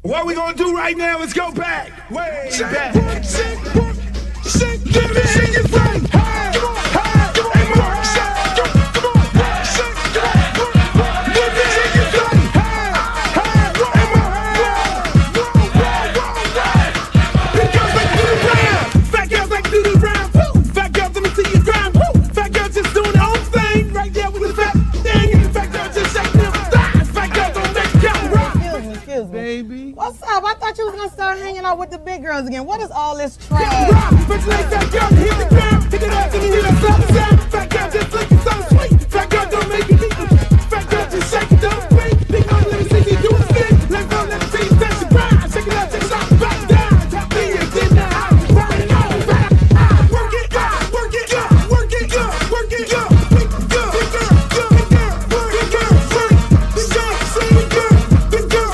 What we gonna do right now is go back, way back. Shake, give me your brain. Hey, come on, hey, come on, hey, come on, shake, come on, shake, come on, give me your brain. Hey, come on, because they do the round. Fat girls like to do the round. Woo. Fat girls, let me see you grind. Woo. Fat girls just doing their own thing right there with the fat thing. And the fat girls just shaking them thighs. Fat girls don't make it count right. Excuse me. Baby. What's up? I thought you was gonna start hanging out with the big girls again. What is all this trash? But like fat girl, hit the ground, hit it up, and you hear that sound. Fat girl just looking so sweet. Fat girl don't make it eat. Fat girl just shake it, don't wait. Big girl, let me see you do a thing. Let go, let me see you touch the ground. Shake it up, shake it up, back down. Tap me and in the house. Work it out, work it out, work it out, work it out, work it out. Big girl, big girl, big girl, big girl, big girl, big girl, big girl, big girl,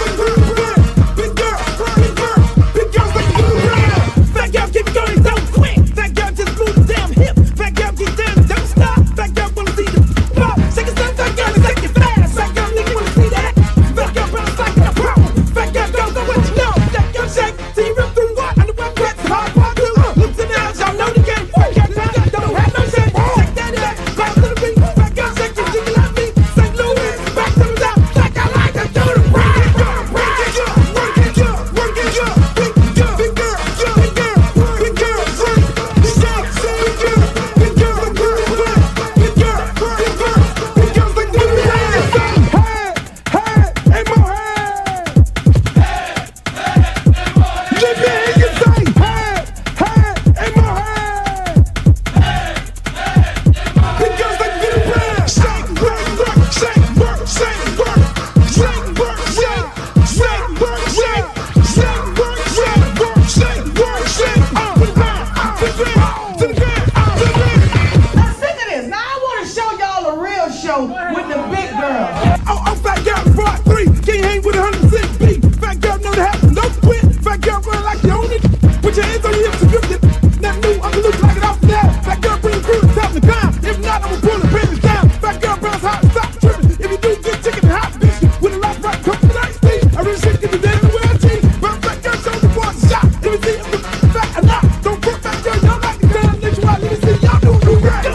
big girl, big girl, big girl, like you around. Fat girl, keep going, don't quit. Fat girl, just move the damn hip. Fat girl, keep down, don't stop. Fat girl, wanna see the pop. Shake it, stop, fat girl, take it fast. Fat girl, nigga, wanna see that. Fat girl, bounce like a pro. Fat girl, go what you know. Fat girl, shake, till you rip through what? On the web, that's hard part two. Look to the house, y'all know the game. Fat girl, don't have no shit. Shake that up, bounce to the beat. Fat girl, shake it, jiggle like me. St. Louis, back to the top. Like I like to do the ride. Work it up, work it up, work it up. Big girl, big girl, big girl, big girl, big girl, big girl, big girl, big girl, big girl, big girl, big girl, like do the ride. Hey, hey, and more hey. Let me hear you say hey, hey, and more hey. Big girls like to do the ride. Shake, work, work, shake, work, shake, work, shake, work, shake, shake, work, shake, shake, work, shake, work, shake, work, shake. To the ground, to the ground, to the ground, to the ground. Now sick of this. Now I want to show y'all a real show with the big girls. Oh, fat girl, part 3. Can't hang with 106 beat. Fat girl, know the happen, don't quit. Fat girl, run like you own it. Put your hands on your hips and grip it. Nothing new, I'm loose like it off the that. Fat girl, bring the crew to top the ground. If not, I'ma pull the business down. Fat girl, bounce hot, stop tripping. If you do, get chicken and hot fish. With a lot right, come to night speed. I really shit, get the day in the world cheese. Bounce fat girl, show the boys a shot. Let me see if the fat or not. Don't quit, fat girl, y'all like the ground. Let you out, let me see y'all do the rap.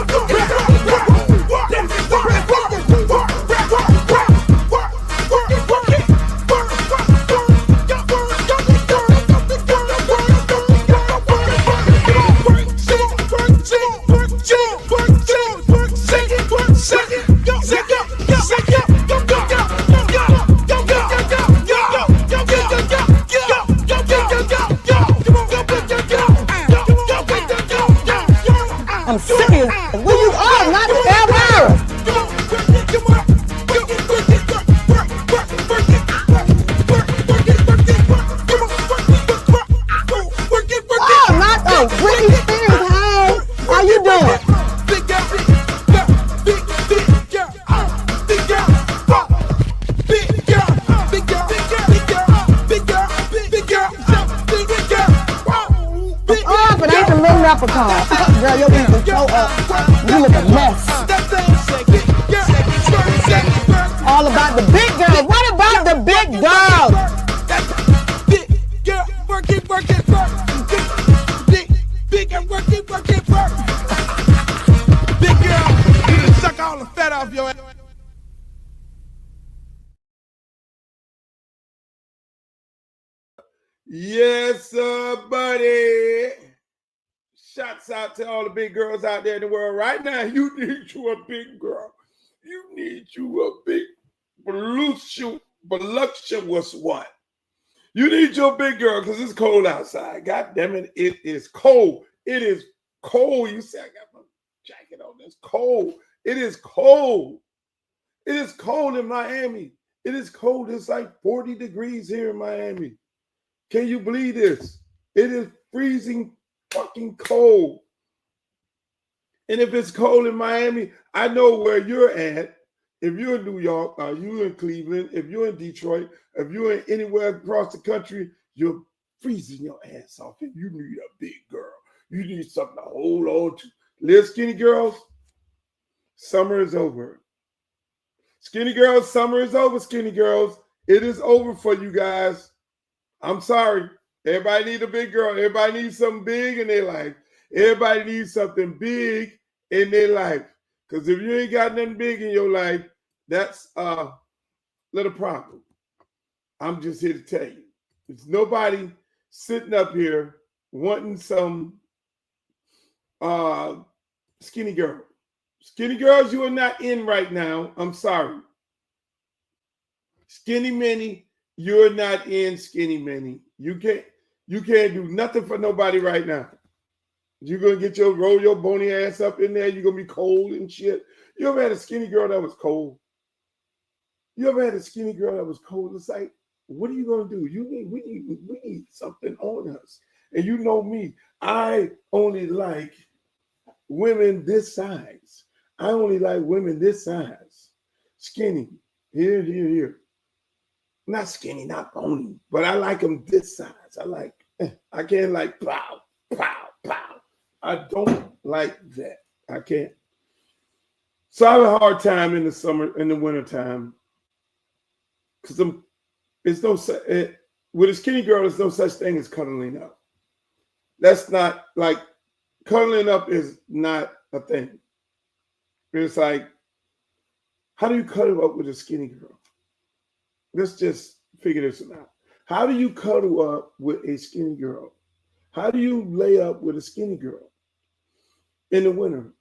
I'm serious. Where you are, not ever. Oh, not the Britney Spears. Hey, how you doing? Big girl, big girl, big girl, big girl, big girl, big girl, big girl, big girl, big girl. Oh, but ain't the little leprechaun. Girl, your beat is so up. You look a mess. All about the big girls. What about the big girls? Big girl, work it, work it, work. Big girl, work it, work it, work. Big girl, you done suck all the fat off your ass. Yes, sir, buddy. Shouts out to all the big girls out there in the world right now. You need you a big girl. You need you a big voluptuous one. You need your big girl because it's cold outside. God damn it, it is cold. It is cold. You say I got my jacket on. It's cold. It is cold. It is cold in Miami. It is cold. It's like 40 degrees here in Miami. Can you believe this? It is freezing fucking cold. And if it's cold in Miami, I know where you're at. If you're in New York, or you're in Cleveland, if you're in Detroit, if you're in anywhere across the country, you're freezing your ass off and you need a big girl. You need something to hold on to. Little skinny girls, summer is over. Skinny girls, summer is over, skinny girls. It is over for you guys. I'm sorry. Everybody need a big girl. Everybody needs something big in their life. Everybody needs something big in their life. Because if you ain't got nothing big in your life, that's a little problem. I'm just here to tell you. There's nobody sitting up here wanting some skinny girl. Skinny girls, you are not in right now. I'm sorry. Skinny Minnie, you're not in Skinny Minnie. You can't do nothing for nobody right now. You're gonna roll your bony ass up in there, you're gonna be cold and shit. You ever had a skinny girl that was cold? You ever had a skinny girl that was cold? It's like, what are you gonna do? We need something on us. And you know me, I only like women this size. I only like women this size. Skinny. Here. Not skinny, not bony, but I like them this size. I can't like pow. I don't like that. I can't. So I have a hard time in the summer, in the winter time. Because with a skinny girl, there's no such thing as cuddling up. That's not like, cuddling up is not a thing. It's like, how do you cuddle up with a skinny girl? Let's just figure this out. How do you cuddle up with a skinny girl? How do you lay up with a skinny girl? In the winter,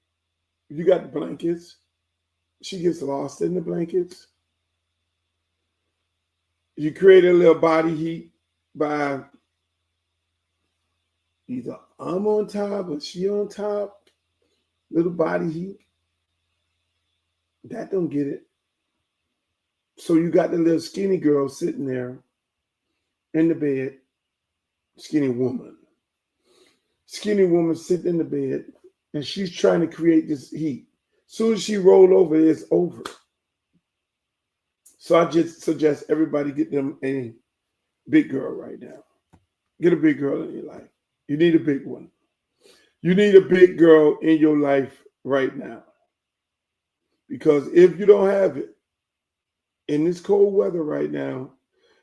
you got the blankets. She gets lost in the blankets. You create a little body heat by either I'm on top or she on top. Little body heat. That don't get it. So you got the little skinny girl sitting there in the bed. Skinny woman sitting in the bed, and she's trying to create this heat. Soon as she roll over, it's over. So I just suggest everybody get them a big girl right now. Get a big girl in your life. You need a big one. You need a big girl in your life right now. Because if you don't have it, in this cold weather right now,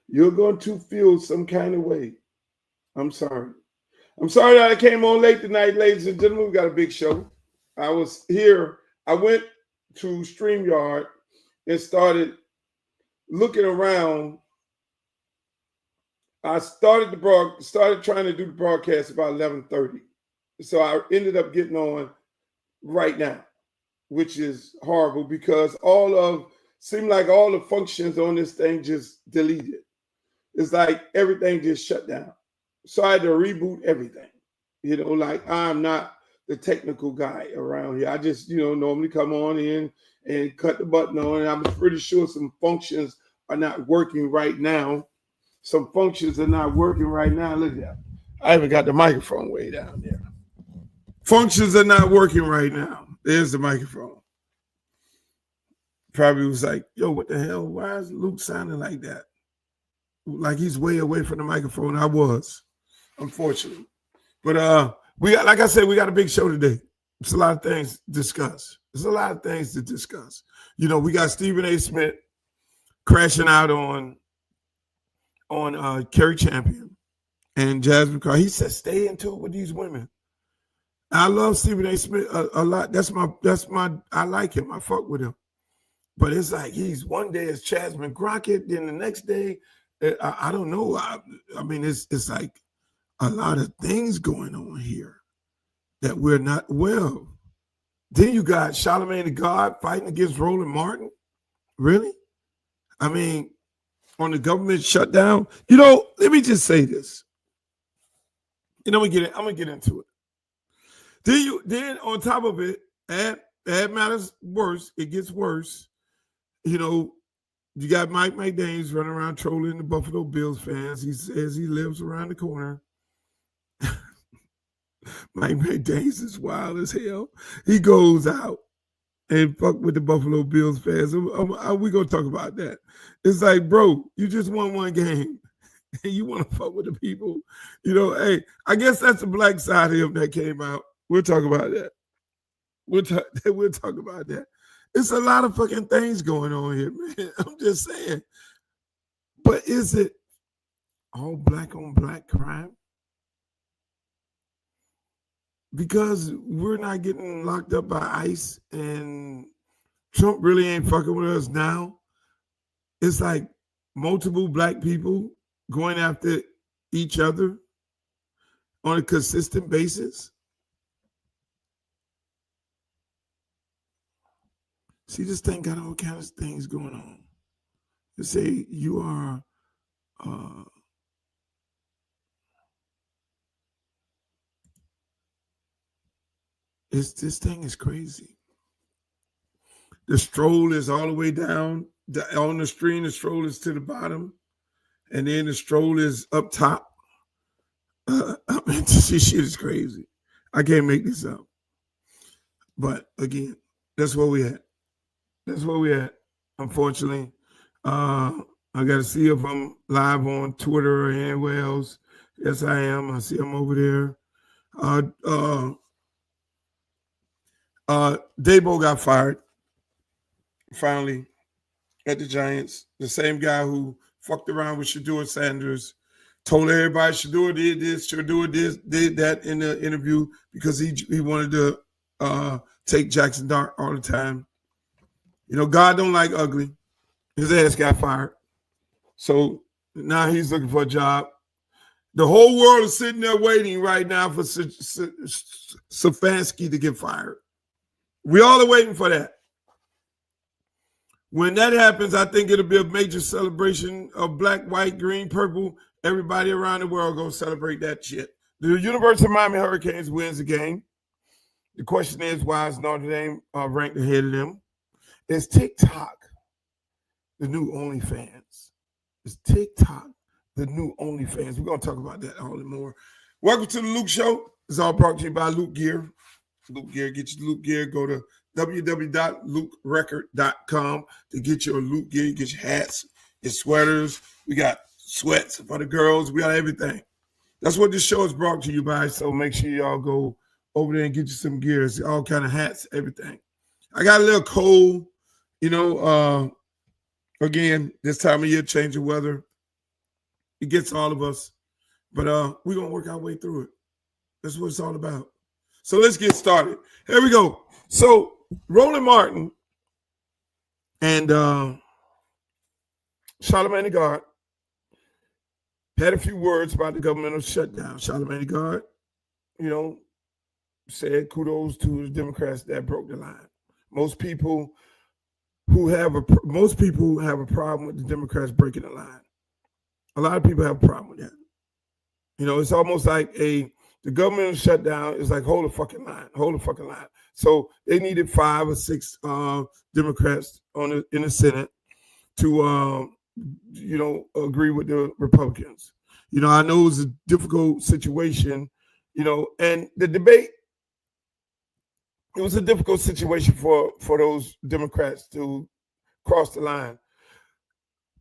you're going to feel some kind of way. I'm sorry. I'm sorry that I came on late tonight, ladies and gentlemen. We got a big show. I was here. I went to StreamYard and started looking around. I started trying to do the broadcast about 11:30. So I ended up getting on right now, which is horrible because seemed like all the functions on this thing just deleted. It's like everything just shut down. So I had to reboot everything. Like I'm not the technical guy around here. I just, normally come on in and cut the button on. And I'm pretty sure some functions are not working right now. Some functions are not working right now. Look at that. I even got the microphone way down there. Functions are not working right now. There's the microphone. Probably was like, yo, what the hell? Why is Luke sounding like that? Like he's way away from the microphone. I was, unfortunately. But we got a big show today. It's a lot of things to discuss. We got Stephen A. Smith crashing out on Kerry Champion and Jasmine Carr. He said, stay into it with these women. I love Stephen A. Smith a lot. I like him. I fuck with him. But it's like he's one day it's Jasmine Crockett, then the next day, I don't know. I mean, it's like a lot of things going on here that we're not well. Then you got Charlamagne the God fighting against Roland Martin. Really? I mean, on the government shutdown. Let me just say this. I'm gonna get into it. Then on top of it, add matters worse. It gets worse. You got Mike McDaniels running around trolling the Buffalo Bills fans. He says he lives around the corner. Mike McDaniels is wild as hell. He goes out and fuck with the Buffalo Bills fans. We gonna talk about that. It's like, bro, you just won one game. And you want to fuck with the people. Hey, I guess that's the black side of him that came out. We'll talk about that. We'll talk about that. It's a lot of fucking things going on here, man. I'm just saying. But is it all black on black crime? Because we're not getting locked up by ICE and Trump really ain't fucking with us now. It's like multiple black people going after each other on a consistent basis. See, this thing got all kinds of things going on. They say you are this thing is crazy. The stroll is all the way down on the screen. The stroll is to the bottom, and then the stroll is up top. I mean, this shit is crazy. I can't make this up. But again, that's where we at. That's where we at. Unfortunately, I got to see if I'm live on Twitter or anywhere else. Yes, I am. I see I'm over there. Dabo got fired finally at the Giants. The same guy who fucked around with Shedeur Sanders, told everybody Shedeur did this, Shedeur did that in the interview because he wanted to take Jackson Dart all the time. You know, God don't like ugly. His ass got fired. So now he's looking for a job. The whole world is sitting there waiting right now for Stefanski to get fired. We all are waiting for that. When that happens, I think it'll be a major celebration of black, white, green, purple. Everybody around the world gonna celebrate that shit. The University of Miami Hurricanes wins the game. The question is, why is Notre Dame ranked ahead of them? Is TikTok the new OnlyFans? Is TikTok the new OnlyFans? We're going to talk about that all and more. Welcome to the Luke Show. It's all brought to you by Luke Gear. Luke Gear, get your Luke Gear. Go to www.lukerecord.com to get your Luke Gear. Get your hats, your sweaters. We got sweats for the girls. We got everything. That's what this show is brought to you by. So make sure y'all go over there and get you some gears, all kind of hats, everything. I got a little cold. You know, again, this time of year, change of weather, it gets all of us. But we're going to work our way through it. That's what it's all about. So let's get started. Here we go. So Roland Martin and Charlamagne God had a few words about the governmental shutdown. Charlamagne God, you know, said kudos to the Democrats that broke the line. Most people have a problem with the Democrats breaking the line. A lot of people have a problem with that. You know, it's almost like the government shutdown is like hold the fucking line. So they needed 5 or 6 Democrats in the Senate to agree with the Republicans. You know, I know it's a difficult situation. You know, and the debate. It was a difficult situation for those Democrats to cross the line.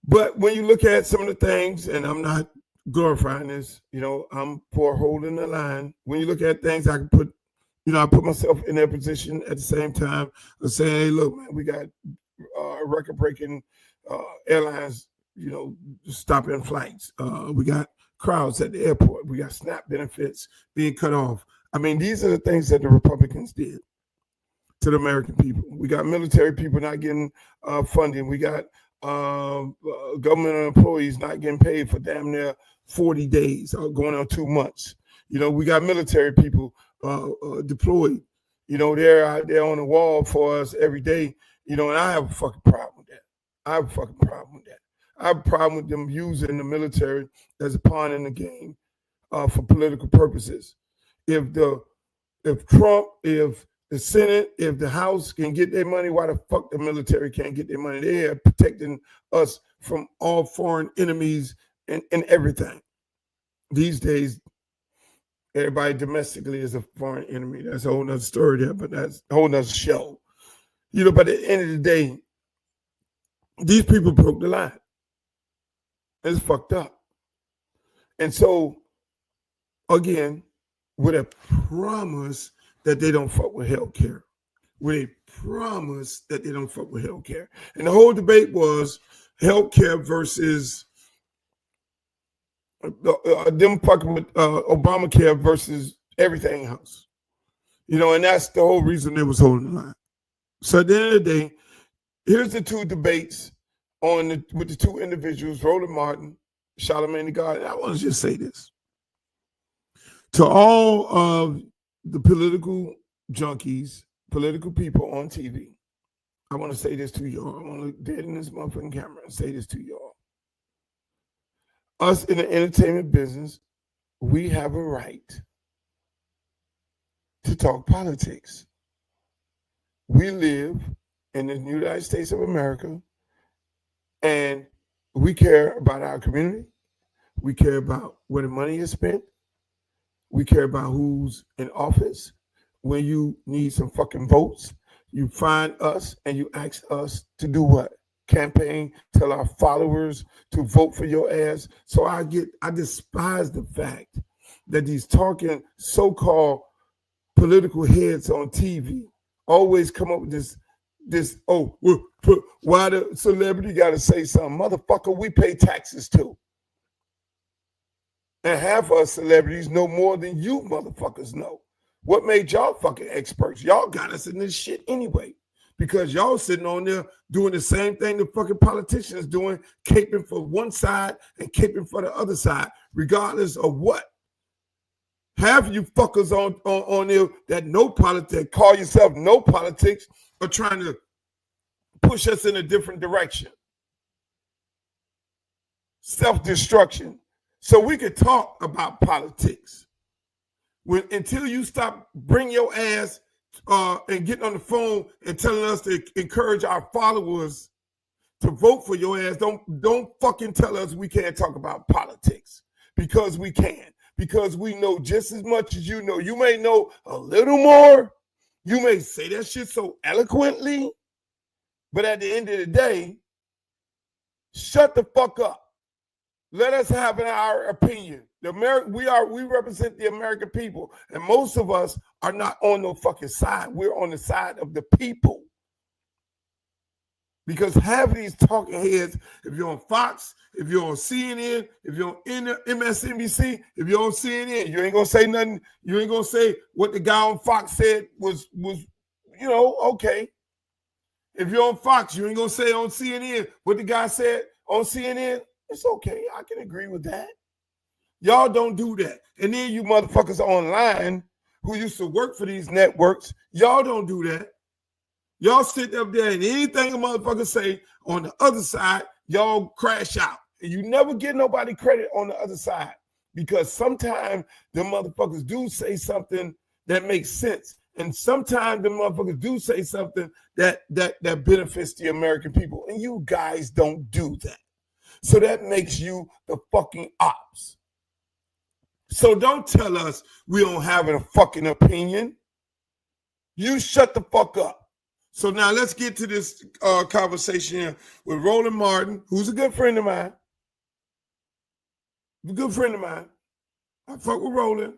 But when you look at some of the things, and I'm not glorifying this, you know, I'm for holding the line. When you look at things, I put myself in their position at the same time of saying, hey, look, man, we got record-breaking airlines, you know, stopping flights. We got crowds at the airport. We got SNAP benefits being cut off. I mean, these are the things that the Republicans did to the American people. We got military people not getting funding. We got government employees not getting paid for damn near 40 days, going on 2 months. You know, we got military people deployed. You know, they're out there on the wall for us every day. You know, and I have a fucking problem with that. I have a problem with them using the military as a pawn in the game for political purposes. If Trump, if the Senate, if the House can get their money, why the fuck the military can't get their money? They are protecting us from all foreign enemies and everything. These days, everybody domestically is a foreign enemy. That's a whole nother story there, but that's a whole nother show. You know, but at the end of the day, these people broke the line. It's fucked up. And so, again, with a promise that they don't fuck with health care. And the whole debate was health care versus them fucking with Obamacare versus everything else. And that's the whole reason they was holding the line. So at the end of the day, here's the two debates with the two individuals, Roland Martin, Charlamagne the God. And I want to just say this. To all of the political junkies, political people on TV, I want to say this to y'all. I want to look dead in this motherfucking camera and say this to y'all. Us in the entertainment business, we have a right to talk politics. We live in the United States of America, and we care about our community. We care about where the money is spent. We care about who's in office. When you need some fucking votes, you find us and you ask us to do what? Campaign, tell our followers to vote for your ass. So I despise the fact that these talking so-called political heads on TV always come up with this why the celebrity got to say something? Motherfucker, we pay taxes too. And half of us celebrities know more than you motherfuckers know. What made y'all fucking experts? Y'all got us in this shit anyway. Because y'all sitting on there doing the same thing the fucking politicians doing, caping for one side and caping for the other side, regardless of what. Half of you fuckers on there that know politics, call yourself no politics, are trying to push us in a different direction. Self-destruction. So we could talk about politics. Until you stop bringing your ass and getting on the phone and telling us to encourage our followers to vote for your ass, don't fucking tell us we can't talk about politics, because we can. Because we know just as much as you know. You may know a little more. You may say that shit so eloquently, but at the end of the day, shut the fuck up. Let us have our opinion. We represent the American people, and most of us are not on no fucking side. We're on the side of the people. Because half of these talking heads, if you're on Fox, if you're on CNN, if you're on MSNBC, if you're on CNN, you ain't gonna say nothing. You ain't gonna say what the guy on Fox said was okay. If you're on Fox, you ain't gonna say on CNN what the guy said on CNN. It's okay. I can agree with that. Y'all don't do that. And then you motherfuckers online who used to work for these networks, y'all don't do that. Y'all sit up there and anything a motherfucker say on the other side, y'all crash out. And you never get nobody credit on the other side, because sometimes the motherfuckers do say something that makes sense. And sometimes the motherfuckers do say something that benefits the American people. And you guys don't do that. So that makes you the fucking ops. So don't tell us we don't have a fucking opinion. You shut the fuck up. So now let's get to this conversation with Roland Martin, who's a good friend of mine. A good friend of mine. I fuck with Roland.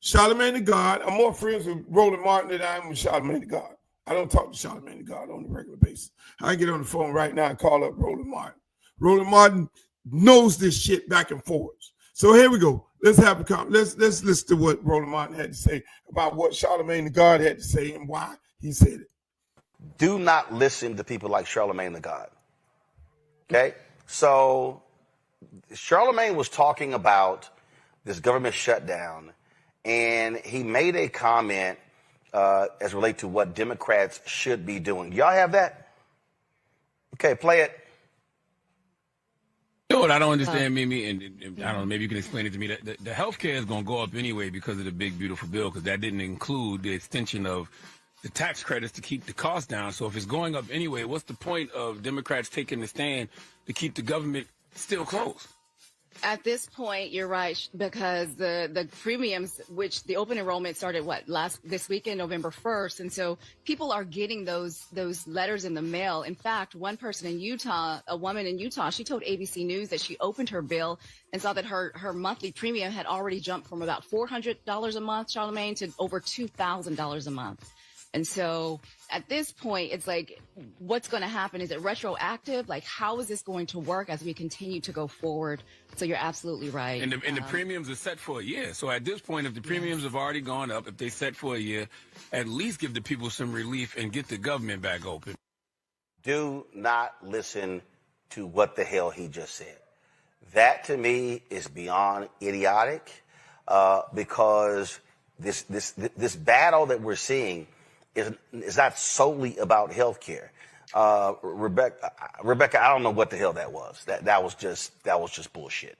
Charlamagne the God. I'm more friends with Roland Martin than I am with Charlamagne the God. I don't talk to Charlamagne the God on a regular basis. I get on the phone right now and call up Roland Martin. Roland Martin knows this shit back and forwards. So here we go. Let's have a let's listen to what Roland Martin had to say about what Charlamagne the God had to say and why he said it. Do not listen to people like Charlamagne the God. Okay? So Charlamagne was talking about this government shutdown, and he made a comment as relate to what Democrats should be doing. Y'all have that? Okay, play it. You know what I don't understand, Mimi, and I don't know, maybe you can explain it to me. The health care is going to go up anyway because of the big, beautiful bill, because that didn't include the extension of the tax credits to keep the cost down. So if it's going up anyway, what's the point of Democrats taking the stand to keep the government still closed? At this point, you're right, because the premiums, which the open enrollment started this weekend, November 1st, and so people are getting those letters in the mail. In fact, one person in Utah, a woman in Utah, she told ABC News that she opened her bill and saw that her monthly premium had already jumped from about $400 a month, Charlamagne, to over $2,000 a month. And so at this point, it's like, what's going to happen? Is it retroactive? Like, how is this going to work as we continue to go forward? So you're absolutely right. And the premiums are set for a year. So at this point, if the premiums have already gone up, if they set for a year, at least give the people some relief and get the government back open. Do not listen to what the hell he just said. That to me is beyond idiotic, because this battle that we're seeing is not solely about healthcare. Rebecca, I don't know what the hell that was. That was just bullshit.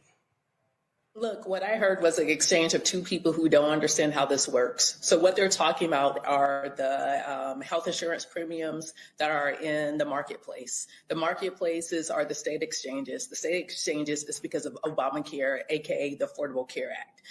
Look, what I heard was an exchange of two people who don't understand how this works. So what they're talking about are the health insurance premiums that are in the marketplace. The marketplaces are the state exchanges. The state exchanges is because of Obamacare, aka the Affordable Care Act.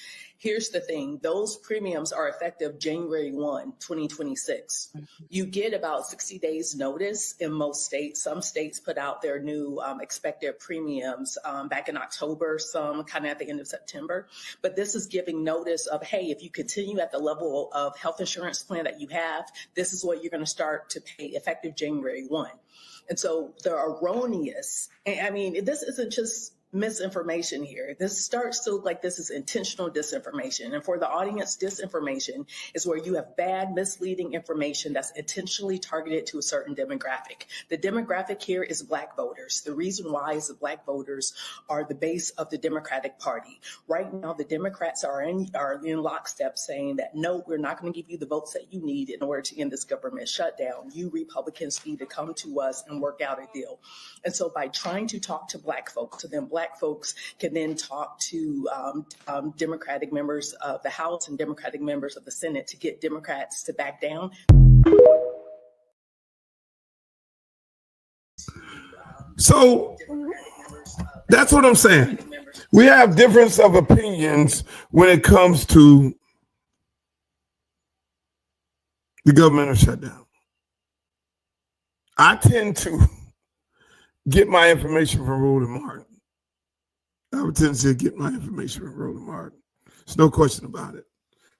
Here's the thing. Those premiums are effective January 1, 2026. You get about 60 days notice in most states. Some states put out their new expected premiums back in October, some kind of at the end of September. But this is giving notice of, hey, if you continue at the level of health insurance plan that you have, this is what you're going to start to pay effective January 1. And so the erroneous, I mean, this isn't just misinformation here. This starts to look like this is intentional disinformation. And for the audience, disinformation is where you have bad, misleading information that's intentionally targeted to a certain demographic. The demographic here is Black voters. The reason why is that Black voters are the base of the Democratic Party. Right now, the Democrats are in lockstep saying that, no, we're not going to give you the votes that you need in order to end this government shutdown. You Republicans need to come to us and work out a deal. And so by trying to talk to Black folks, to them Black folks can then talk to Democratic members of the House and Democratic members of the Senate to get Democrats to back down. So that's what I'm saying. We have difference of opinions when it comes to the governmental shutdown. I tend to get my information from Roland Martin. I would tend to get my information from Roland Martin. There's no question about it.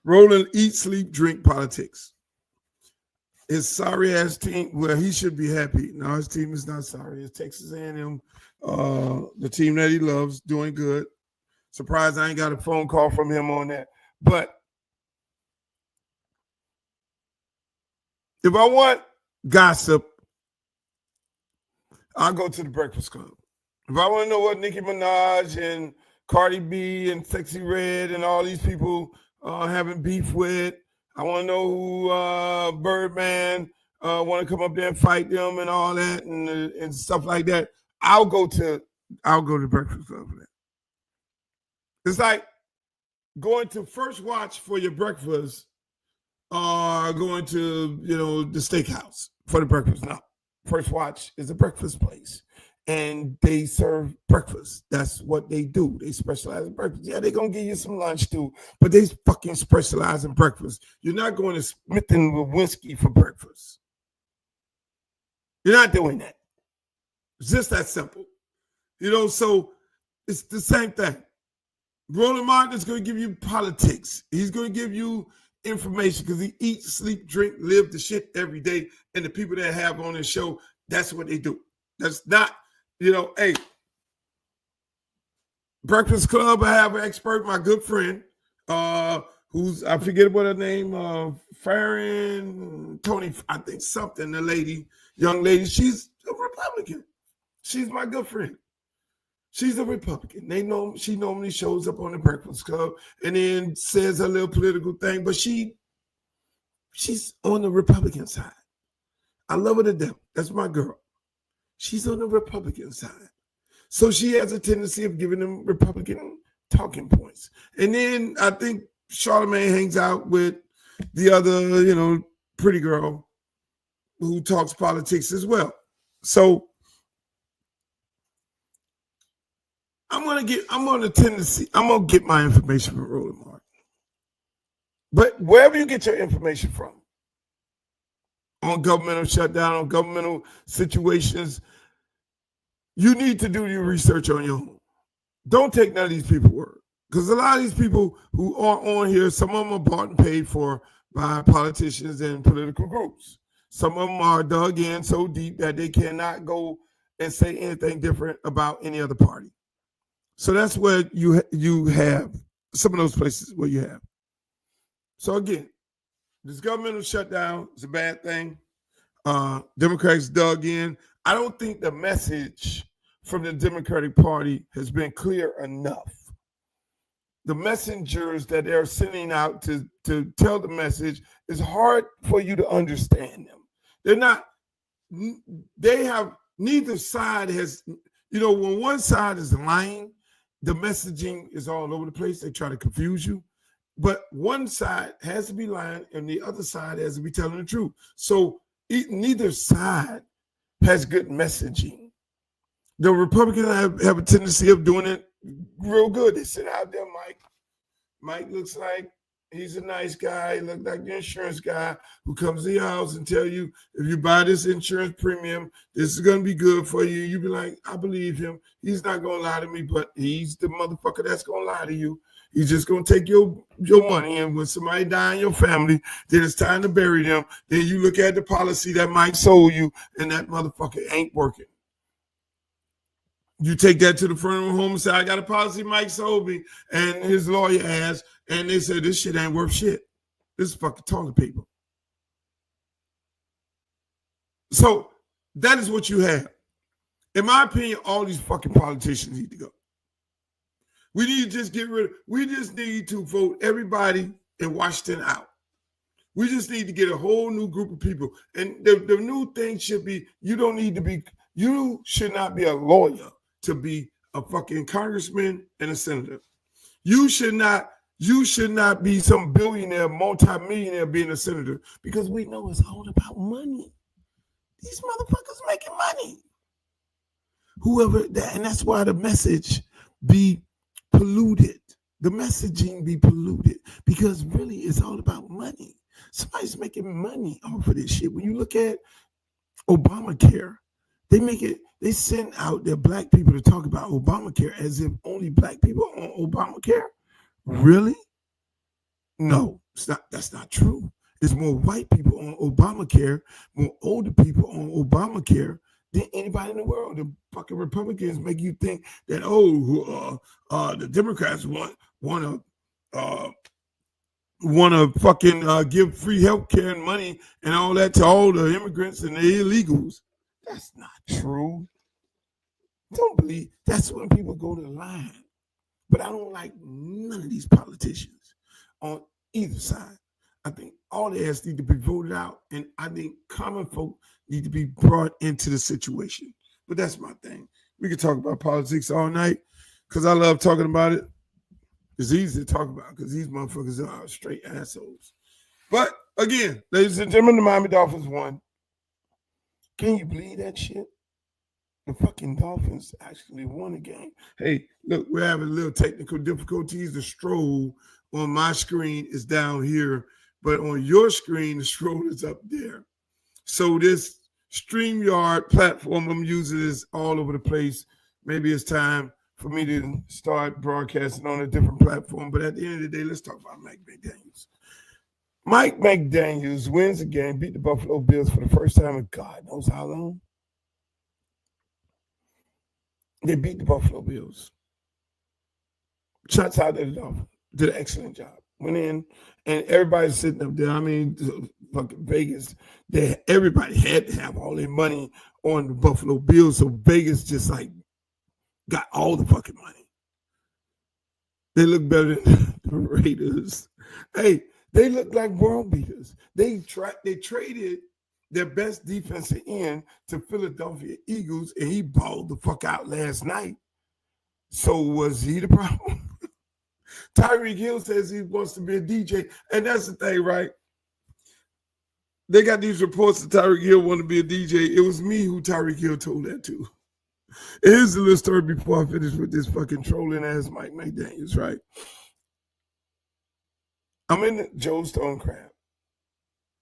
Roland eats, sleep, drink politics. His sorry ass team, well, he should be happy. No, his team is not sorry. It's Texas A&M, the team that he loves, doing good. Surprised I ain't got a phone call from him on that. But if I want gossip, I'll go to the Breakfast Club. If I want to know what Nicki Minaj and Cardi B and Sexy Red and all these people having beef with, I want to know who Birdman want to come up there and fight them and all that and stuff like that. I'll go to the Breakfast Club for that. It's like going to First Watch for your breakfast or going to, the steakhouse for the breakfast. No, First Watch is a breakfast place. And they serve breakfast. That's what they do. They specialize in breakfast. Yeah, they're going to give you some lunch too, but they fucking specialize in breakfast. You're not going to Smith & Lewinsky for breakfast. You're not doing that. It's just that simple. So it's the same thing. Roland Martin is going to give you politics. He's going to give you information because he eats, sleep, drink, live the shit every day. And the people that have on his show, that's what they do. That's not... hey, Breakfast Club, I have an expert, my good friend, who's, I forget what her name, Farron, Tony, I think something, young lady, she's a Republican. She's my good friend. She's a Republican. She normally shows up on the Breakfast Club and then says her little political thing, but she's on the Republican side. I love her to death. That's my girl. She's on the Republican side. So she has a tendency of giving them Republican talking points. And then I think Charlamagne hangs out with the other, pretty girl who talks politics as well. So I'm going to get my information from Roland Martin. But wherever you get your information from, on governmental shutdown, on governmental situations, you need to do your research on your own. Don't take none of these people's word. Because a lot of these people who are on here, some of them are bought and paid for by politicians and political groups. Some of them are dug in so deep that they cannot go and say anything different about any other party. So that's where you have some of those places where you have. So again, this governmental shutdown is a bad thing. Democrats dug in. I don't think the message from the Democratic Party has been clear enough. The messengers that they're sending out to tell the message, is hard for you to understand them. Neither side has, when one side is lying, the messaging is all over the place. They try to confuse you. But one side has to be lying and the other side has to be telling the truth. So neither side has good messaging. The Republicans have a tendency of doing it real good. They sit out there, Mike. Mike looks like he's a nice guy. He looks like the insurance guy who comes to your house and tell you, if you buy this insurance premium, this is going to be good for you. You be like, I believe him. He's not going to lie to me, but he's the motherfucker that's going to lie to you. He's just going to take your money, and when somebody die in your family, then it's time to bury them. Then you look at the policy that Mike sold you, and that motherfucker ain't working. You take that to the funeral home and say, I got a policy Mike sold me, and his lawyer asked, and they said, this shit ain't worth shit. This is fucking toilet paper. So that is what you have. In my opinion, all these fucking politicians need to go. We need to just we just need to vote everybody in Washington out. We just need to get a whole new group of people. And the new thing should be, you should not be a lawyer to be a fucking congressman and a senator. You should not be some billionaire, multimillionaire being a senator, because we know it's all about money. These motherfuckers making money. And that's why the message be polluted. The messaging be polluted, because really it's all about money. Somebody's making money off of this shit. When you look at Obamacare, they send out their black people to talk about Obamacare as if only black people are on Obamacare. Really? No, that's not true. There's more white people on Obamacare, more older people on Obamacare than anybody in the world. The fucking Republicans make you think that, the Democrats want to fucking give free health care and money and all that to all the immigrants and the illegals. That's not true. Don't believe. That's when people go to the line. But I don't like none of these politicians on either side. I think all the ass need to be voted out, and I think common folk need to be brought into the situation. But that's my thing. We could talk about politics all night because I love talking about it. It's easy to talk about because these motherfuckers are straight assholes. But again, ladies and gentlemen, the Miami Dolphins won. Can you believe that shit? The fucking Dolphins actually won a game. Hey, look, we're having a little technical difficulties. The stroll on my screen is down here, but on your screen, the scroll is up there. So this StreamYard platform I'm using is all over the place. Maybe it's time for me to start broadcasting on a different platform. But at the end of the day, let's talk about Mike McDaniels. Mike McDaniels wins the game, beat the Buffalo Bills for the first time in God knows how long. They beat the Buffalo Bills. Shots out to the Dolphins. Did an excellent job. Went in, and everybody's sitting up there. I mean, fucking Vegas, everybody had to have all their money on the Buffalo Bills, so Vegas just like got all the fucking money. They look better than the Raiders. Hey, they look like world beaters. They traded their best defensive end to Philadelphia Eagles, and he balled the fuck out last night. So was he the problem? Tyreek Hill says he wants to be a DJ, and that's the thing, right? They got these reports that Tyreek Hill wanted to be a DJ. It was me who Tyreek Hill told that to. Here's the little story before I finish with this fucking trolling ass Mike McDaniels, right? I'm in the Joe Stone Crab,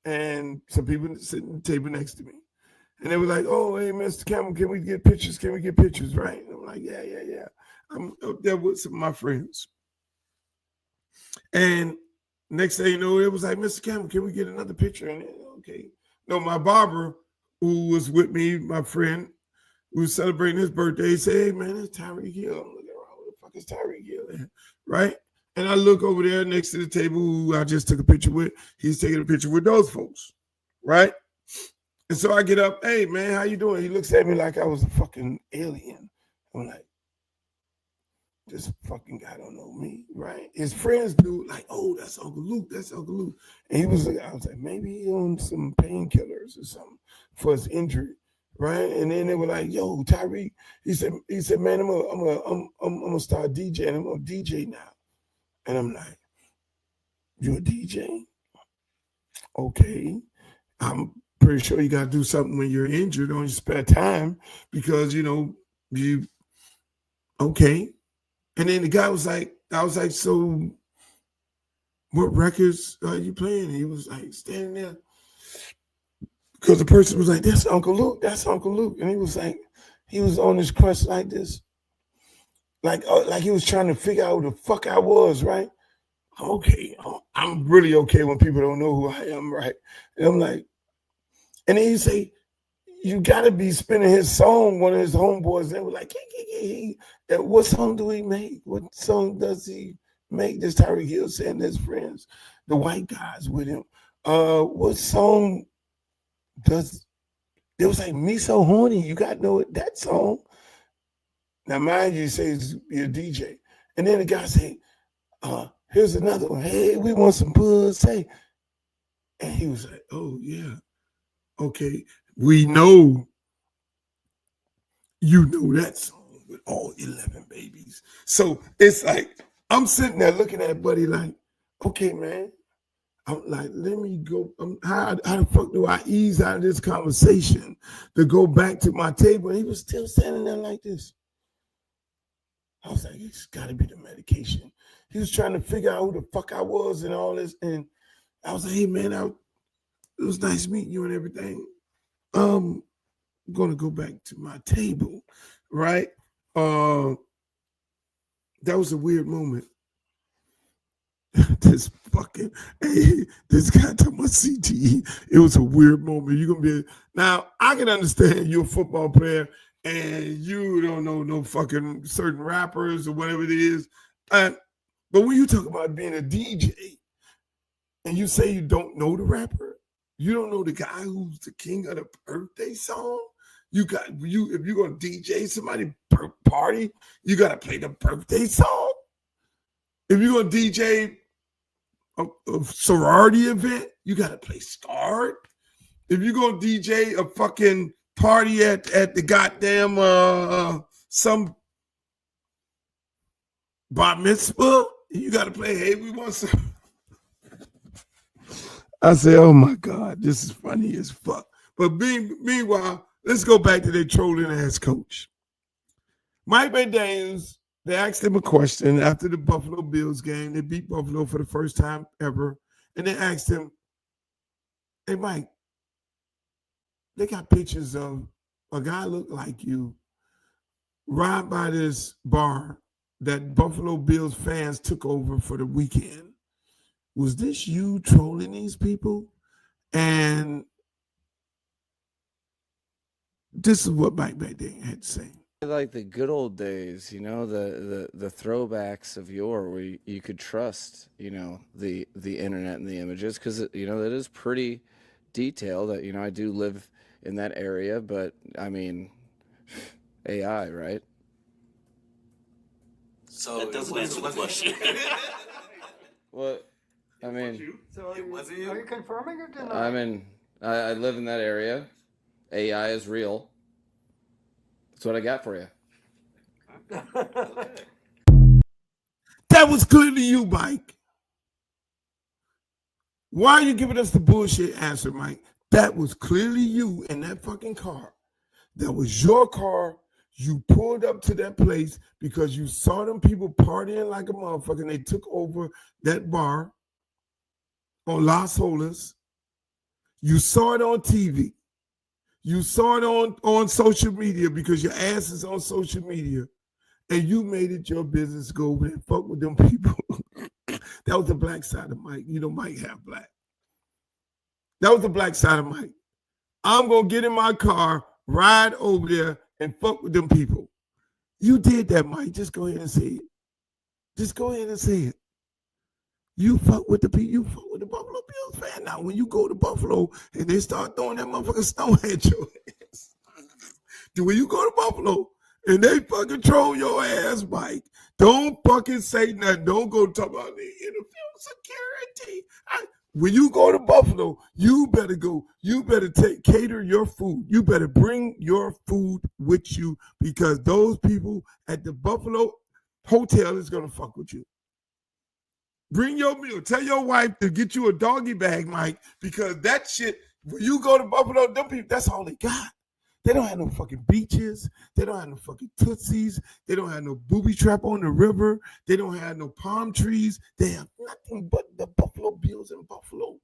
and some people sitting at the table next to me. And they were like, oh, hey, Mr. Campbell, can we get pictures? Can we get pictures, right? And I'm like, yeah. I'm up there with some of my friends. And Next thing you know, it was like, Mr. Campbell, can we get another picture? And okay. No, my barber who was with me, my friend, we were celebrating his birthday. He said, hey, man, it's Tyreek Hill. I'm looking around, what the fuck is Tyreek Hill at? Right? And I look over there next to the table who I just took a picture with. He's taking a picture with those folks, right? And so I get up, hey, man, how you doing? He looks at me like I was a fucking alien. I'm like, this fucking guy don't know me, right? His friends do, like, oh, that's Uncle Luke, that's Uncle Luke. And he was like, I was like, maybe he on some painkillers or something for his injury, right? And then they were like, yo, Tyreek, he said, man, I'm gonna start DJing. I'm gonna DJ now. And I'm like, you a DJ? Okay. I'm pretty sure you gotta do something when you're injured on your spare time because you okay. And then the guy was like, I was like, so what records are you playing? And he was like standing there. Because the person was like, that's Uncle Luke, that's Uncle Luke. And he was like, he was on his crest like this. Like he was trying to figure out who the fuck I was, right? Okay, I'm really okay when people don't know who I am, right? And I'm like, and then he say, you gotta be spinning his song, one of his homeboys. They were like, what song do he make? What song does he make? This Tyreek Hill saying his friends, the white guys with him. What song does, it was like, Me So Horny, you gotta know that song. Now, mind you, say you're a DJ. And then the guy say, here's another one. Hey, we want some pussy. And he was like, oh, yeah. Okay, we know you know that song with all 11 babies. So it's like, I'm sitting there looking at Buddy like, okay, man. I'm like, let me go. How the fuck do I ease out of this conversation to go back to my table? And he was still standing there like this. I was like, it's got to be the medication. He was trying to figure out who the fuck I was and all this. And I was like, hey, man, it was nice meeting you and everything. I'm going to go back to my table, right? That was a weird moment. This fucking, hey, this guy talking about CTE. It was a weird moment. You're going to be, now, I can understand you're a football player and you don't know no fucking certain rappers or whatever it is. But when you talk about being a DJ and you say you don't know the rapper, you don't know the guy who's the king of the birthday song. If you're gonna DJ somebody's party, you gotta play the birthday song. If you're gonna DJ a sorority event, you gotta play Scarred. If you're gonna DJ a fucking party at the goddamn some bar mitzvah, you gotta play Hey We Want Some. I say, oh my God, this is funny as fuck. But meanwhile, let's go back to their trolling ass coach. Mike McDaniels, they asked him a question after the Buffalo Bills game. They beat Buffalo for the first time ever. And they asked him, hey, Mike, they got pictures of a guy look like you right by this bar that Buffalo Bills fans took over for the weekend. Was this you trolling these people? And this is what Mike McDaniel had to say. Like the good old days, the throwbacks of yore where you could trust, the internet and the images because, that is pretty detailed. That, I do live in that area, but I mean, AI, right? So that doesn't answer the question. What? I mean, So are you confirming or denying? I mean, I live in that area. AI is real. That's what I got for you. That was clearly you, Mike. Why are you giving us the bullshit answer, Mike? That was clearly you in that fucking car. That was your car. You pulled up to that place because you saw them people partying like a motherfucker and they took over that bar on Las Olas. You saw it on TV. You saw it on social media because your ass is on social media. And you made it your business to go over and fuck with them people That was the black side of Mike. You know, Mike half black. That was the black side of Mike. I'm going to get in my car, ride over there, and fuck with them people. You did that, Mike. Just go ahead and say it. Just go ahead and say it. You fuck with the people. You fuck with the Buffalo Bills fan. Now, when you go to Buffalo and they start throwing that motherfucking snow at your ass, when you go to Buffalo and they fucking troll your ass, Mike, don't fucking say nothing. Don't go talk about the interview security. When you go to Buffalo, you better go. You better cater your food. You better bring your food with you because those people at the Buffalo hotel is gonna fuck with you. Bring your meal. Tell your wife to get you a doggy bag, Mike, because that shit. When you go to Buffalo, them people, that's all they got. They don't have no fucking beaches. They don't have no fucking tootsies. They don't have no booby trap on the river. They don't have no palm trees. They have nothing but the Buffalo Bills in Buffalo.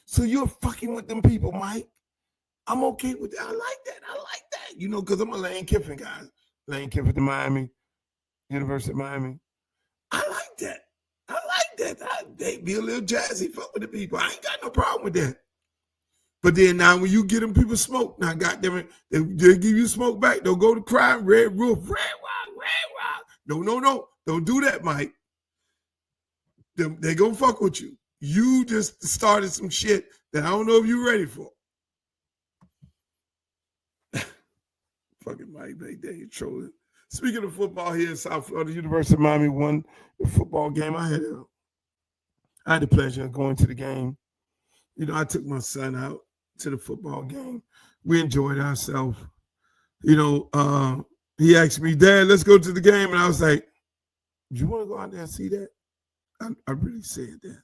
So you're fucking with them people, Mike. I'm okay with that. I like that. I like that. You know, because I'm a Lane Kiffin guy. Lane Kiffin to Miami, University of Miami. I like that. I like that. They be a little jazzy, fuck with the people. I ain't got no problem with that. But then now when you get them people smoke, now goddamn it, they give you smoke back. They'll go to crime, red roof, red rock. No. Don't do that, Mike. They gonna fuck with you. You just started some shit that I don't know if you're ready for. Fucking Mike, they trolling. Speaking of football here in South Florida, University of Miami won the football game. I had the pleasure of going to the game. You know, I took my son out to the football game. We enjoyed ourselves. You know, he asked me, Dad, let's go to the game. And I was like, do you want to go out there and see that? I really said that.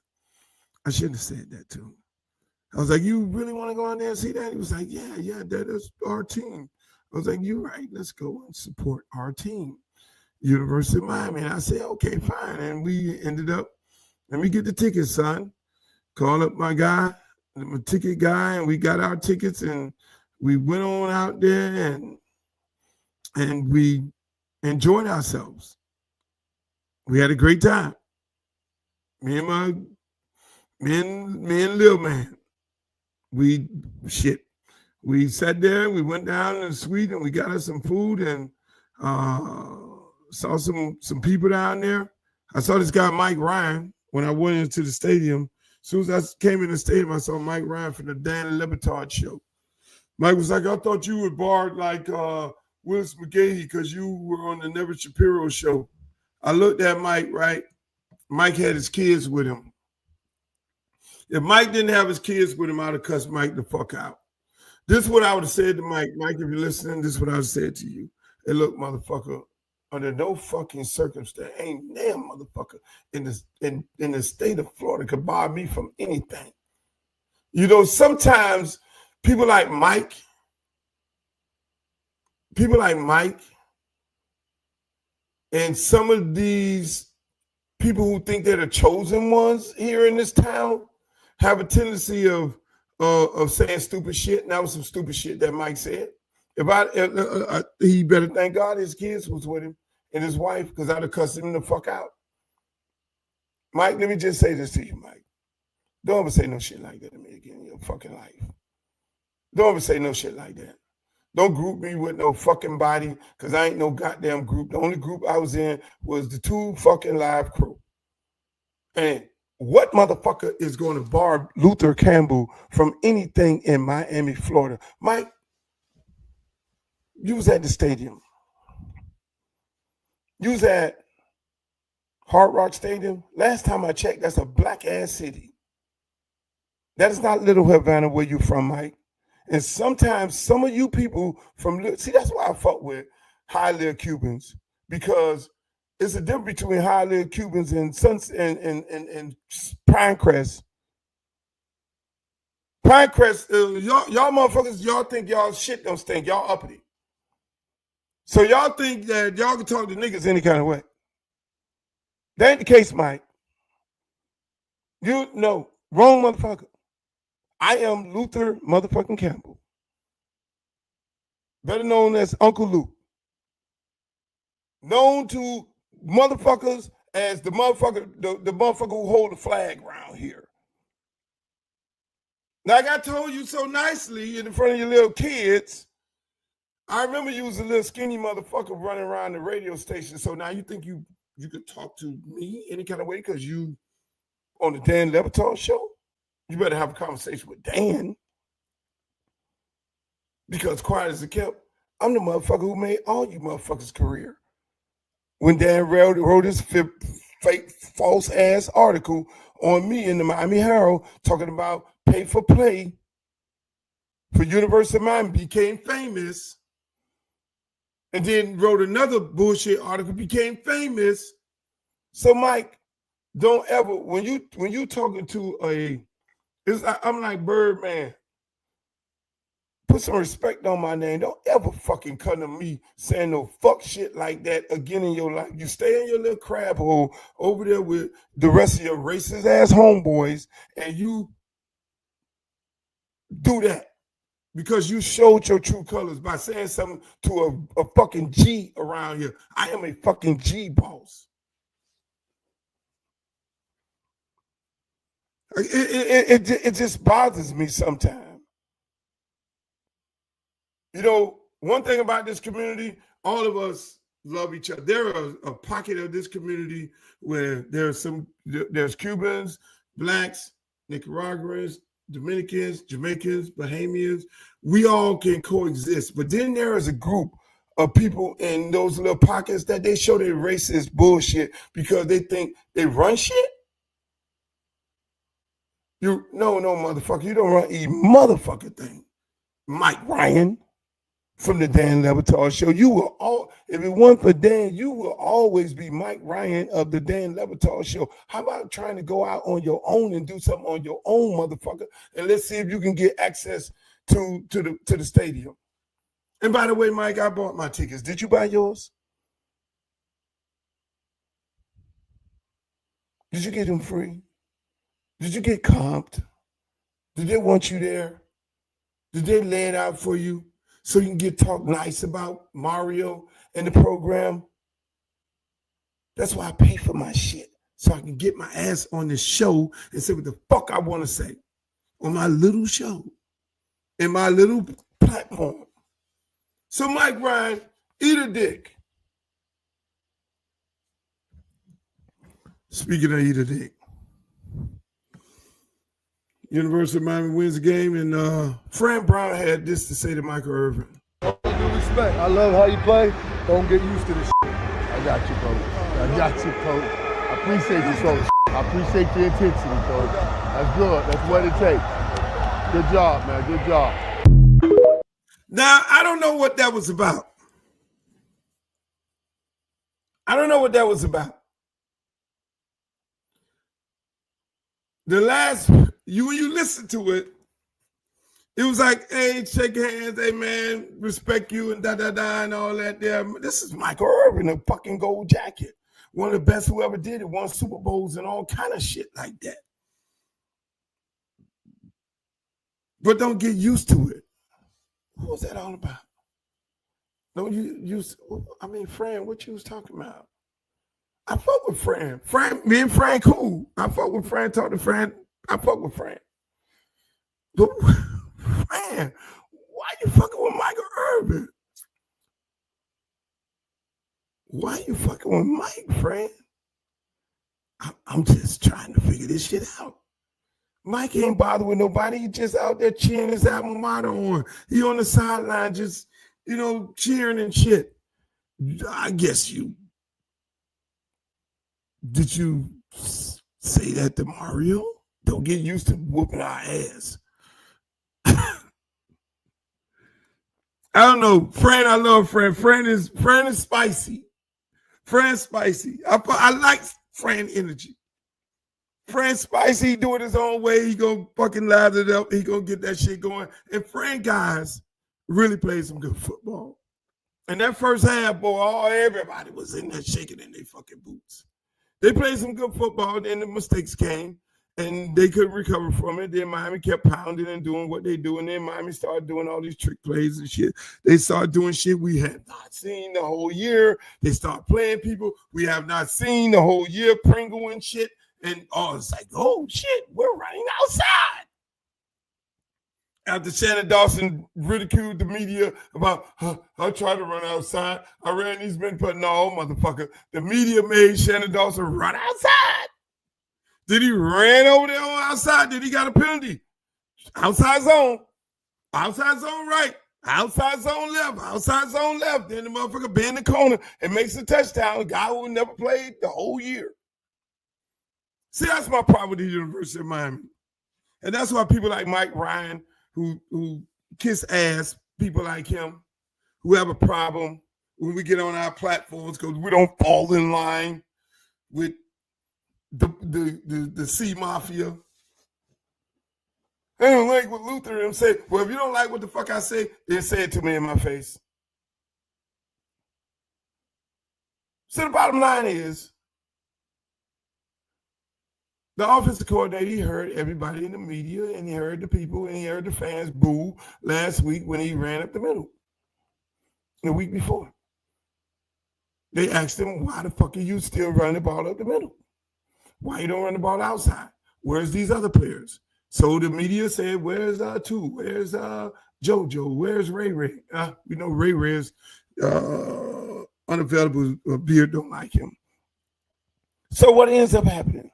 I shouldn't have said that to him. I was like, you really want to go out there and see that? He was like, yeah, Dad, that's our team. I was like, you're right. Let's go and support our team, University of Miami. And I said, okay, fine. And we ended up, let me get the tickets, son. Call up my guy, my ticket guy, and we got our tickets, and we went on out there, and we enjoyed ourselves. We had a great time. Me and Lil Man. We sat there, we went down in the suite, and we got us some food, and saw some people down there. I saw this guy, Mike Ryan, when I went into the stadium. As soon as I came in the stadium, I saw Mike Ryan from the Dan Le Batard show. Mike was like, I thought you were barred like Willis McGahee because you were on the Never Shapiro show. I looked at Mike, right? Mike had his kids with him. If Mike didn't have his kids with him, I'd have cussed Mike the fuck out. This is what I would have said to Mike. Mike, if you're listening, this is what I would have said to you. Hey, look, motherfucker, under no fucking circumstance, ain't damn motherfucker in the state of Florida could bar me from anything. You know, sometimes people like Mike, and some of these people who think they're the chosen ones here in this town have a tendency of saying stupid shit. And that was some stupid shit that Mike said. He better thank God his kids was with him and his wife, because I'd have cussed him the fuck out. Mike, let me just say this to you, Mike. Don't ever say no shit like that to me again in your fucking life. Don't ever say no shit like that. Don't group me with no fucking body, because I ain't no goddamn group. The only group I was in was the 2 fucking live crew. And what motherfucker is going to bar Luther Campbell from anything in Miami, Florida? Mike, you was at the stadium. You was at Hard Rock Stadium. Last time I checked, that's a black-ass city. That is not Little Havana where you from, Mike. And sometimes some of you people from, see, that's why I fuck with high-lived Cubans, because it's a difference between high-lived Cubans and Pinecrest. Pinecrest, y'all motherfuckers, y'all think y'all shit don't stink. Y'all uppity. So y'all think that y'all can talk to niggas any kind of way. That ain't the case, Mike. You know, wrong motherfucker. I am Luther motherfucking Campbell, better known as Uncle Luke. Known to motherfuckers as the motherfucker, the motherfucker who hold the flag around here. Like I told you so nicely in front of your little kids, I remember you was a little skinny motherfucker running around the radio station. So now you think you could talk to me any kind of way because you on the Dan Levitar show? You better have a conversation with Dan. Because quiet as it kept, I'm the motherfucker who made all you motherfuckers' career. When Dan wrote his fake, false-ass article on me in the Miami Herald talking about pay for play for University of Miami, became famous, and then wrote another bullshit article, became famous. So, Mike, don't ever, when you talking to I'm like Birdman. Put some respect on my name. Don't ever fucking come to me saying no fuck shit like that again in your life. You stay in your little crab hole over there with the rest of your racist ass homeboys, and you do that because you showed your true colors by saying something to a fucking G around here. I am a fucking G boss. It just bothers me sometimes. You know, one thing about this community, all of us love each other. There are a pocket of this community where there's Cubans, blacks, Nicaraguans, Dominicans, Jamaicans, Bahamians. We all can coexist. But then there is a group of people in those little pockets that they show their racist bullshit because they think they run shit. No, motherfucker, you don't run a motherfucker thing. Mike Ryan from the Dan Levitar show. You will if it weren't for Dan, you will always be Mike Ryan of the Dan Levitar show. How about trying to go out on your own and do something on your own, motherfucker? And let's see if you can get access to the stadium. And by the way, Mike, I bought my tickets. Did you buy yours? Did you get them free? Did you get comped? Did they want you there? Did they lay it out for you so you can talk nice about Mario and the program? That's why I pay for my shit, so I can get my ass on this show and say what the fuck I want to say on my little show and my little platform. So Mike Ryan, eat a dick. Speaking of eat a dick, University of Miami wins the game, and Fran Brown had this to say to Michael Irvin. All due respect, I love how you play. Don't get used to this shit. I got you, Coach. I got you, Coach. I appreciate you, Coach. I appreciate your intensity, Coach. That's good. That's what it takes. Good job, man. Good job. Now, I don't know what that was about. I don't know what that was about. The last, when you listen to it, it was like, hey, shake hands, hey, man, respect you, and da-da-da, and all that there. This is Michael Irvin, a fucking gold jacket. One of the best who ever did it, won Super Bowls and all kind of shit like that. But don't get used to it. What was that all about? No, Fran, what you was talking about? I fuck with Fran. Me and Fran cool. I fuck with Fran, talk to Fran. I fuck with Fran. But Fran, why you fucking with Michael Irvin? Why you fucking with Mike, Fran? I'm just trying to figure this shit out. Mike ain't bothered with nobody. He just out there cheering his alma mater on. He on the sideline just, cheering and shit. I guess did you say that to Mario? Don't get used to whooping our ass. I don't know. Fran, I love Fran. Fran is spicy. Fran's spicy. I like Fran energy. Fran's spicy. He do it his own way. He gonna fucking lather it up. He gonna get that shit going. And Fran guys really played some good football. And that first half, boy, everybody was in there shaking in their fucking boots. They played some good football, then the mistakes came. and they couldn't recover from it. Then Miami kept pounding and doing what they do, and then Miami started doing all these trick plays and shit. They started doing shit we had not seen the whole year. They started playing people we have not seen the whole year, Pringle and shit. And it's like, oh shit, we're running outside. After Shannon Dawson ridiculed the media about, I tried to run outside. I ran these men, but no, motherfucker. The media made Shannon Dawson run outside. Did he ran over there on outside? Did he got a penalty? Outside zone right, outside zone left. Then the motherfucker bend the corner and makes a touchdown. A guy who never played the whole year. See, that's my problem with the University of Miami. And that's why people like Mike Ryan, who kiss ass, people like him, who have a problem when we get on our platforms because we don't fall in line with the C Mafia. I don't like what Luther and say. Well, if you don't like what the fuck I say, then say it to me in my face. So the bottom line is, the offensive coordinator, he heard everybody in the media, and he heard the people, and he heard the fans boo last week when he ran up the middle. The week before. They asked him, why the fuck are you still running the ball up the middle? Why you don't run the ball outside? Where's these other players? So the media said, where's two? Where's JoJo? Where's Ray Ray? We know Ray Ray's unavailable. Beard don't like him. So what ends up happening?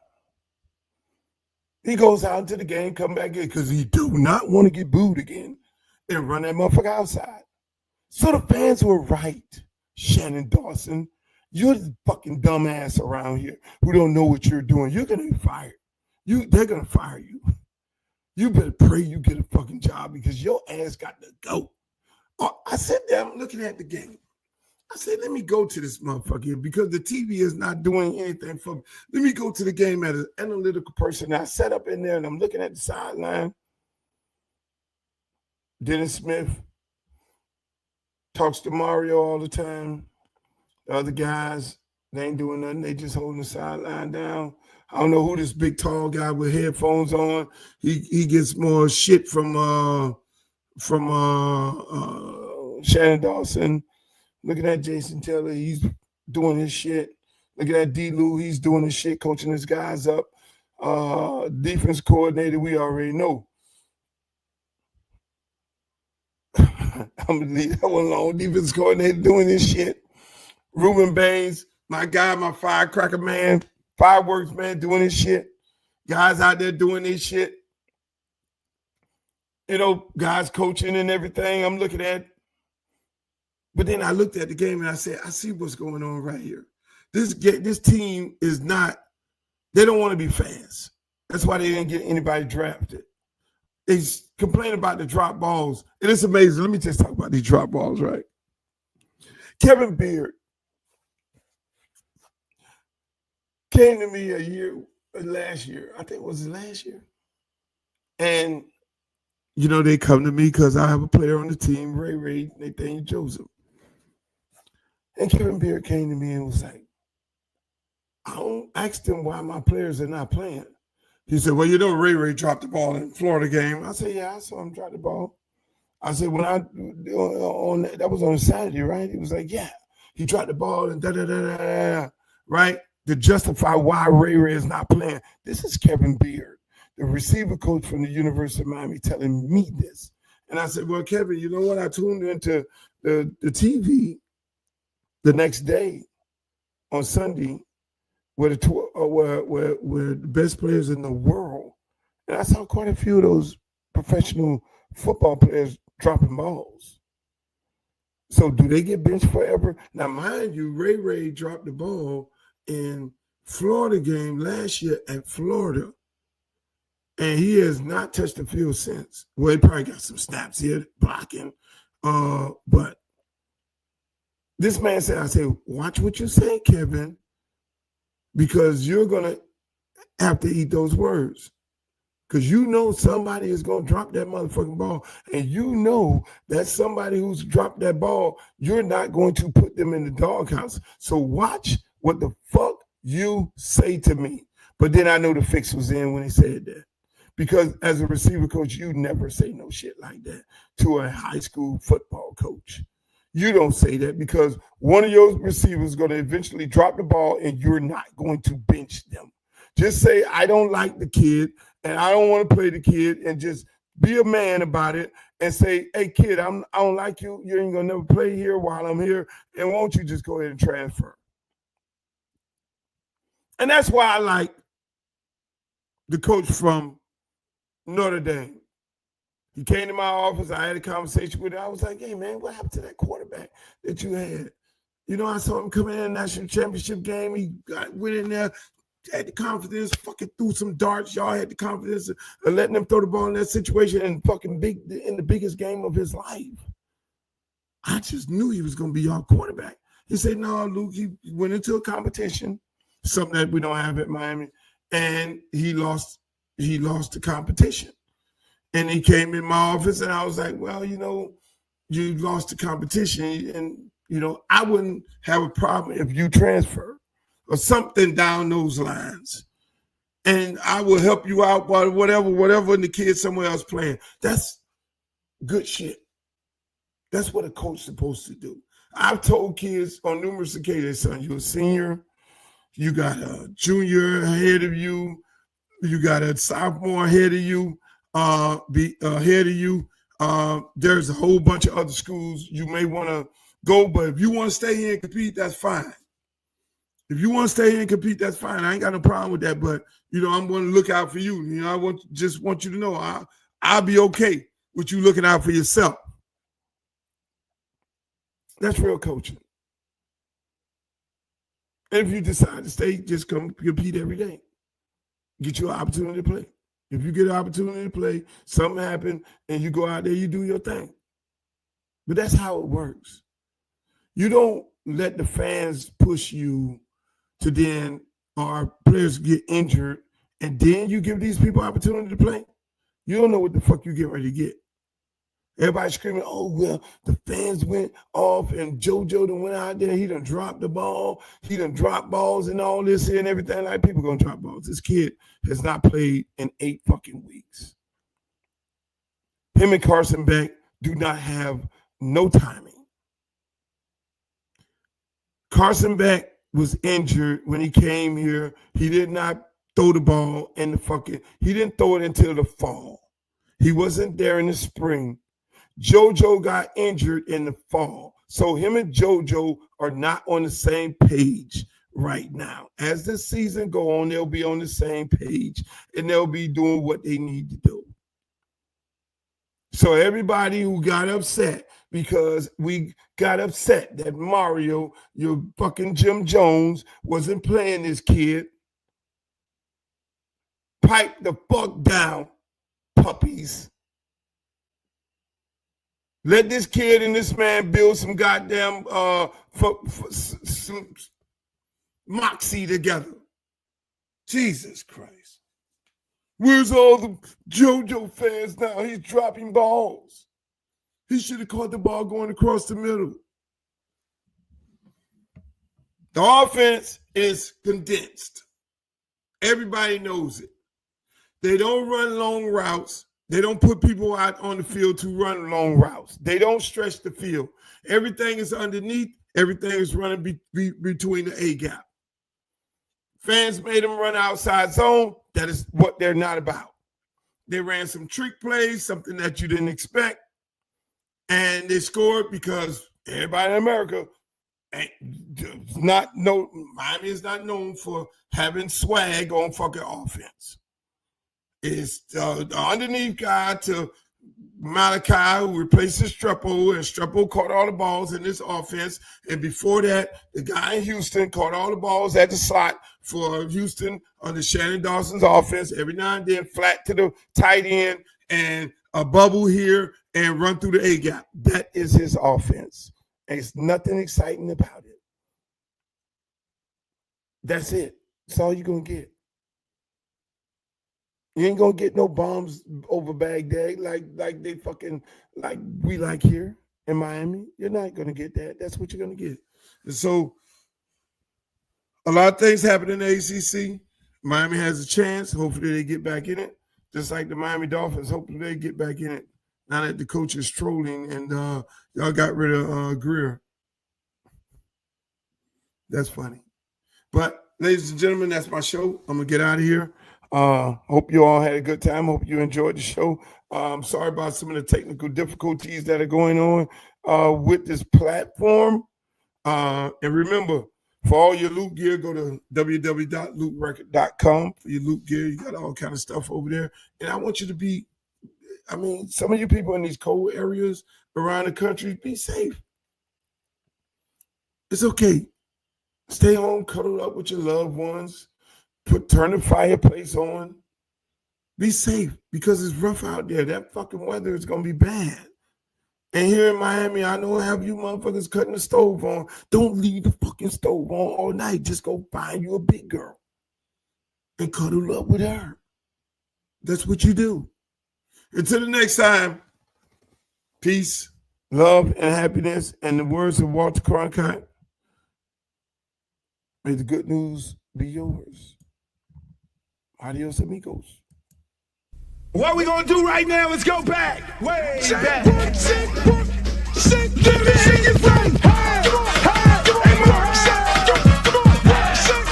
He goes out into the game, come back in, because he do not want to get booed again and run that motherfucker outside. So the fans were right, Shannon Dawson. You're the fucking dumbass around here who don't know what you're doing. You're going to get fired. They're going to fire you. You better pray you get a fucking job because your ass got to go. I sat there, I'm looking at the game. I said, let me go to this motherfucker because the TV is not doing anything for me. Let me go to the game as an analytical person. I sat up in there and I'm looking at the sideline. Dennis Smith talks to Mario all the time. The other guys, they ain't doing nothing. They just holding the sideline down. I don't know who this big tall guy with headphones on. He gets more shit from Shannon Dawson. Looking at Jason Taylor, he's doing his shit. Looking at D-Lou, he's doing his shit, coaching his guys up. Defense coordinator, we already know. I'm going to leave that one alone. Defense coordinator doing his shit. Ruben Baines, my guy, my firecracker man, fireworks man doing his shit. Guys out there doing this shit. You know, guys coaching and everything. I'm looking at. But then I looked at the game and I said, I see what's going on right here. This team is not, they don't want to be fast. That's why they didn't get anybody drafted. They complain about the drop balls. And it's amazing. Let me just talk about these drop balls, right? Kevin Beard came to me last year. I think it was last year. And, you know, they come to me because I have a player on the team, Ray, Nathaniel Joseph. And Kevin Beard came to me and was like, I don't ask them why my players are not playing. He said, well, you know, Ray dropped the ball in the Florida game. I said, yeah, I saw him drop the ball. I said, when that was on Saturday, right? He was like, yeah, he dropped the ball and da-da-da-da-da, right? To justify why Ray is not playing. This is Kevin Beard, the receiver coach from the University of Miami, telling me this. And I said, well, Kevin, you know what? I tuned into the TV the next day on Sunday where the best players in the world. And I saw quite a few of those professional football players dropping balls. So do they get benched forever? Now, mind you, Ray dropped the ball in Florida game last year at Florida. And he has not touched the field since. Well, he probably got some snaps here, blocking. But this man said, I said, watch what you say, Kevin, because you're going to have to eat those words. Because you know somebody is going to drop that motherfucking ball. And you know that somebody who's dropped that ball, you're not going to put them in the doghouse. So watch what the fuck you say to me. But then I know the fix was in when he said that. Because as a receiver coach, you never say no shit like that to a high school football coach. You don't say that because one of your receivers is going to eventually drop the ball and you're not going to bench them. Just say, I don't like the kid and I don't want to play the kid, and just be a man about it and say, hey, kid, I don't like you. You ain't going to never play here while I'm here. And won't you just go ahead and transfer? And that's why I like the coach from Notre Dame. He came to my office. I had a conversation with him. I was like, hey, man, what happened to that quarterback that you had? You know, I saw him come in the national championship game. He went in there, had the confidence, fucking threw some darts. Y'all had the confidence of letting him throw the ball in that situation and fucking in the biggest game of his life. I just knew he was going to be our quarterback. He said, no, Luke, he went into a competition, something that we don't have at Miami, and he lost the competition. And he came in my office and I was like, well, you know, you lost the competition and, you know, I wouldn't have a problem if you transfer or something down those lines. And I will help you out by whatever, and the kid somewhere else playing. That's good shit. That's what a coach is supposed to do. I've told kids on numerous occasions, son, you're a senior, you got a junior ahead of you, you got a sophomore ahead of you, there's a whole bunch of other schools you may want to go, but if you want to stay here and compete, that's fine. If you want to stay here and compete, that's fine. I ain't got no problem with that, but you know, I'm going to look out for you. You know, I just want you to know I'll be okay with you looking out for yourself. That's real coaching. And if you decide to stay, just come compete every day. Get you an opportunity to play. If you get an opportunity to play, something happens, and you go out there, you do your thing. But that's how it works. You don't let the fans push you to then our players get injured, and then you give these people opportunity to play. You don't know what the fuck you get ready to get. Everybody screaming, oh, well, the fans went off and JoJo done went out there. He done dropped the ball. He done dropped balls and all this here and everything. Like, people going to drop balls. This kid has not played in 8 fucking weeks. Him and Carson Beck do not have no timing. Carson Beck was injured when he came here. He did not throw the ball in the fucking, he didn't throw it until the fall. He wasn't there in the spring. JoJo got injured in the fall. So him and JoJo are not on the same page right now. As the season go on, they'll be on the same page and they'll be doing what they need to do. So everybody who got upset because we got upset that Mario, your fucking Jim Jones, wasn't playing this kid, pipe the fuck down, puppies. Let this kid and this man build some goddamn some moxie together. Jesus Christ. Where's all the JoJo fans now? He's dropping balls. He should have caught the ball going across the middle. The offense is condensed. Everybody knows it. They don't run long routes. They don't put people out on the field to run long routes. They don't stretch the field. Everything is underneath. Everything is running between the A gap. Fans made them run outside zone. That is what they're not about. They ran some trick plays, something that you didn't expect, and they scored because everybody in America Miami is not known for having swag on fucking offense. It's the underneath guy to Malachi, who replaces Strepo, and Strepo caught all the balls in this offense. And before that, the guy in Houston caught all the balls at the slot for Houston on the Shannon Dawson's offense. Every now and then, flat to the tight end and a bubble here and run through the A gap. That is his offense. And it's nothing exciting about it. That's it. That's all you're going to get. You ain't gonna get no bombs over Baghdad like they fucking like we like here in Miami. You're not gonna get that. That's what you're gonna get. And so a lot of things happen in the ACC. Miami has a chance. Hopefully they get back in it. Just like the Miami Dolphins, hopefully they get back in it. Now that the coach is trolling and y'all got rid of Greer. That's funny. But ladies and gentlemen, that's my show. I'm going to get out of here. Hope you all had a good time. Hope you enjoyed the show. I'm sorry about some of the technical difficulties that are going on with this platform. And remember, for all your loot gear, go to www.lootrecord.com for your loot gear. You got all kind of stuff over there. And I want you to be, some of you people in these cold areas around the country, be safe. It's okay. Stay home, cuddle up with your loved ones. Turn the fireplace on. Be safe because it's rough out there. That fucking weather is going to be bad. And here in Miami, I don't have you motherfuckers cutting the stove on. Don't leave the fucking stove on all night. Just go find you a big girl and cuddle up with her. That's what you do. Until the next time, peace, love, and happiness. And the words of Walter Cronkite, may the good news be yours. Adios, amigos. What we gonna do right now is go back, way back. Shake, let me hear you say, hey, come on, hey, come on, hey, Mark, shake, come on, shake,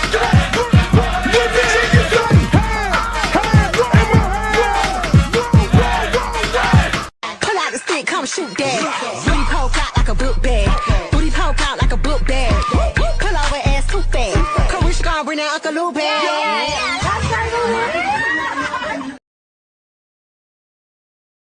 let me hear you say, hey, pull out the stick, come shoot that. Booty poke out like a book bag. Booty poke out like a book bag. Pull over ass too fast. Come wish gone bring that Uncle Lou bag.